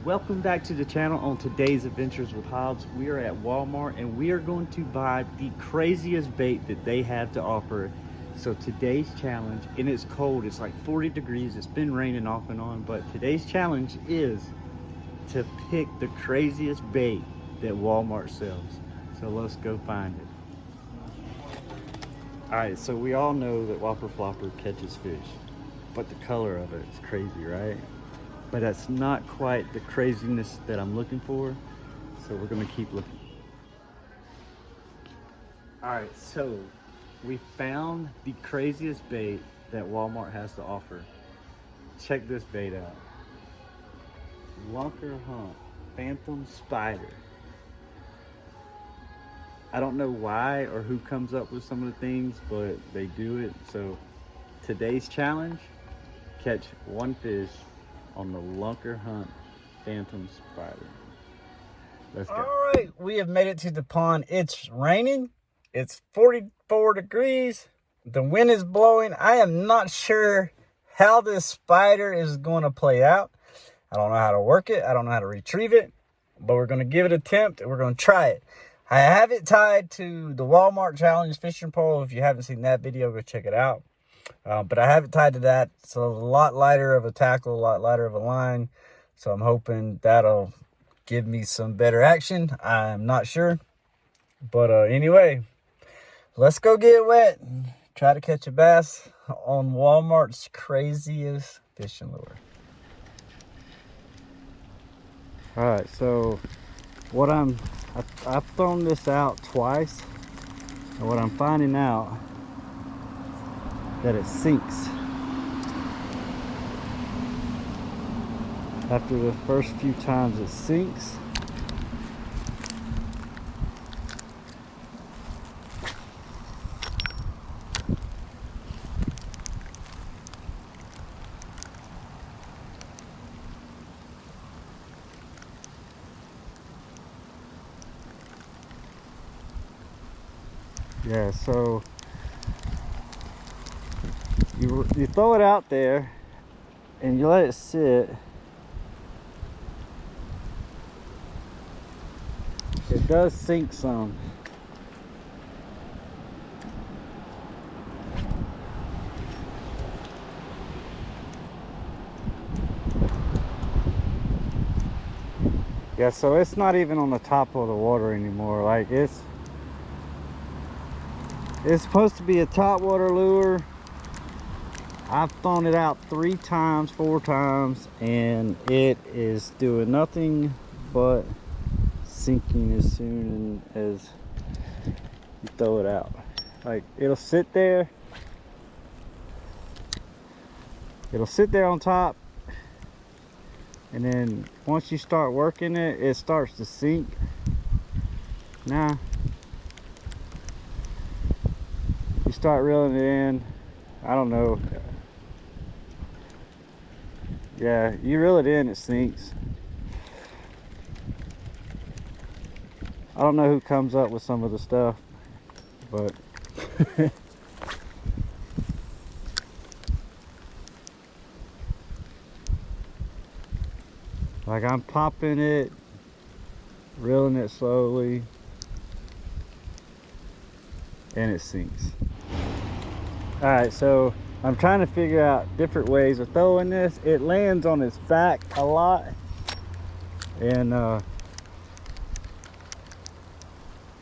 Welcome back to the channel. On today's Adventures with Hobbs, we are at Walmart and we are going to buy the craziest bait that they have to offer. So today's challenge, and it's cold, it's like 40 degrees, it's been raining off and on, but today's challenge is to pick the craziest bait that Walmart sells. So let's go find it. Alright, so we all know that Whopper Flopper catches fish, but the color of it is crazy, right? But that's not quite the craziness that I'm looking for, so we're gonna keep looking. All right, so we found the craziest bait that Walmart has to offer. Check this bait out. Lunker Hunt Phantom Spider. I don't know why or who comes up with some of the things, but they do it. So today's challenge, catch one fish on the Lunker Hunt Phantom Spider. Let's go. All right, we have made it to the pond. It's raining. It's 44 degrees. The wind is blowing. I am not sure how this spider is going to play out. I don't know how to work it. I don't know how to retrieve it, but we're going to give it an attempt and we're going to try it. I have it tied to the Walmart Challenge fishing pole. If you haven't seen that video, go check it out. But I have it tied to that. It's a lot lighter of a tackle, a lot lighter of a line. So I'm hoping that'll give me some better action. I'm not sure. But anyway, let's go get wet and try to catch a bass on Walmart's craziest fishing lure. All right, so what I've thrown this out twice. And what I'm finding out that it sinks after the first few times. It sinks. Yeah, so you throw it out there and you let it sit. It does sink some. Yeah, so it's not even on the top of the water anymore. Like it's supposed to be a top water lure. I've thrown it out 3 times, 4 times, and it is doing nothing but sinking as soon as you throw it out. Like it'll sit there on top, and then once you start working it, it starts to sink. Now you start reeling it in. I don't know. Yeah, you reel it in, it sinks. I don't know who comes up with some of the stuff, but like I'm popping it, reeling it slowly, and it sinks. All right, so I'm trying to figure out different ways of throwing this. It lands on its back a lot, and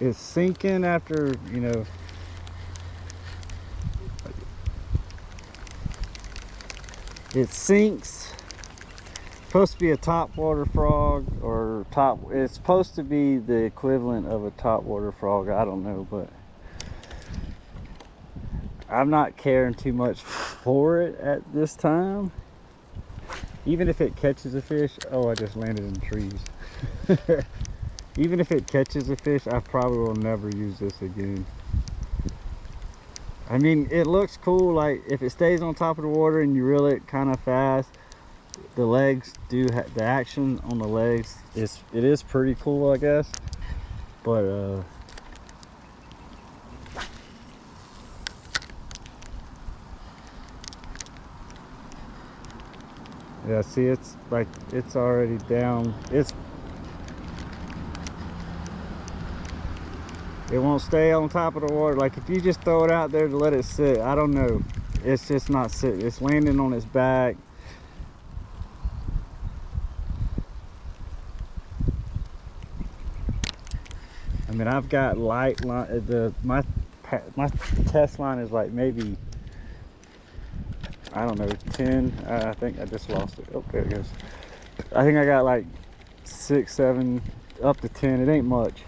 it's sinking after, you know, it sinks. It's supposed to be a top water frog, or it's supposed to be the equivalent of a top water frog. I don't know, but I'm not caring too much for it at this time. Even if it catches a fish, oh, I just landed in trees. Even if it catches a fish, I probably will never use this again. I mean, it looks cool. Like if it stays on top of the water and you reel it kind of fast, the legs do the action on the legs. It is pretty cool, I guess. But Yeah, see, it's like, it's already down. It won't stay on top of the water. Like if you just throw it out there to let it sit, I don't know. It's just not sitting. It's landing on its back. I mean, I've got light line. My test line is like maybe, I don't know, 10. I think I just lost it. Oh, there it goes. I think I got like 6, 7, up to 10. It ain't much.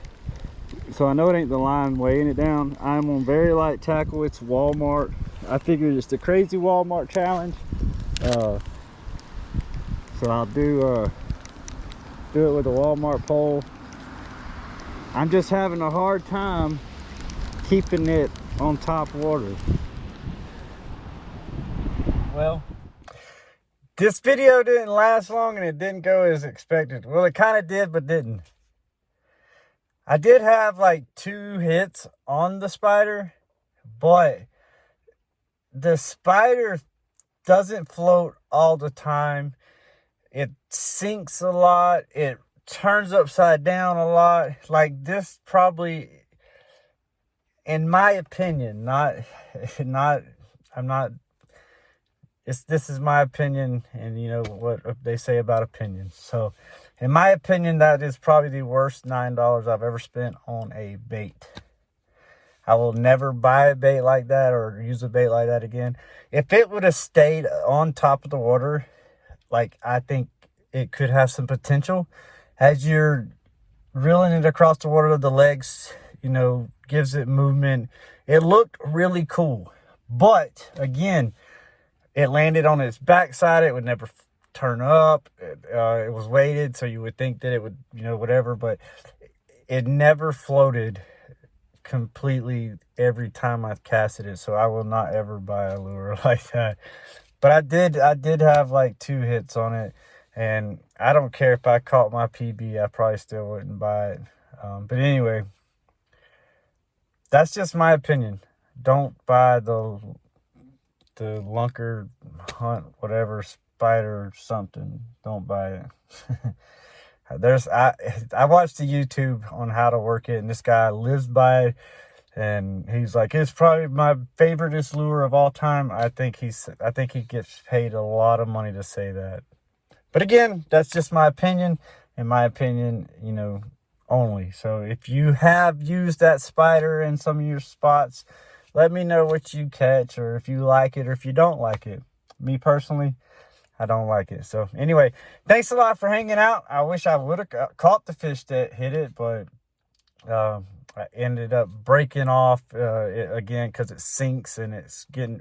So I know it ain't the line weighing it down. I'm on very light tackle. It's Walmart. I figured it's the crazy Walmart challenge. So I'll do it with a Walmart pole. I'm just having a hard time keeping it on top water. Well, this video didn't last long and it didn't go as expected. Well, it kind of did, but didn't. I did have like 2 hits on the spider, but the spider doesn't float all the time. It sinks a lot. It turns upside down a lot. Like this probably, in my opinion, this is my opinion, and you know what they say about opinions. So in my opinion, that is probably the worst $9 I've ever spent on a bait. I will never buy a bait like that or use a bait like that again. If it would have stayed on top of the water, like, I think it could have some potential. As you're reeling it across the water, the legs, you know, gives it movement. It looked really cool. But again, it landed on its backside. It would never turn up. It was weighted, so you would think that it would, you know, whatever. But it never floated completely every time I casted it. So I will not ever buy a lure like that. But I did have like 2 hits on it. And I don't care if I caught my PB. I probably still wouldn't buy it. But anyway, that's just my opinion. Don't buy the lunker hunt, whatever, spider something. Don't buy it. I watched the YouTube on how to work it, and this guy lives by it, and he's like, it's probably my favoriteest lure of all time. I think he gets paid a lot of money to say that. But again, that's just my opinion. In my opinion, you know, only. So if you have used that spider in some of your spots, let me know what you catch, or if you like it, or if you don't like it. Me personally, I don't like it. So anyway, thanks a lot for hanging out. I wish I would have caught the fish that hit it, but I ended up breaking off it again because it sinks and it's getting,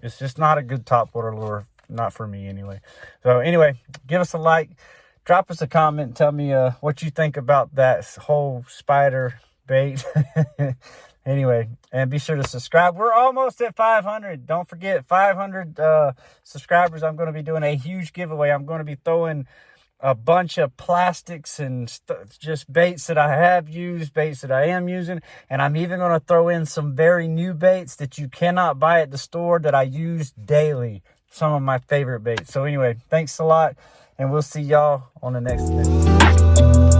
it's just not a good topwater lure. Not for me anyway. So anyway, give us a like, drop us a comment, and tell me what you think about that whole spider bait. Anyway, and be sure to subscribe. We're almost at 500. Don't forget, 500 subscribers. I'm going to be doing a huge giveaway. I'm going to be throwing a bunch of plastics and just baits that I have used, baits that I am using. And I'm even going to throw in some very new baits that you cannot buy at the store that I use daily. Some of my favorite baits. So anyway, thanks a lot, and we'll see y'all on the next video.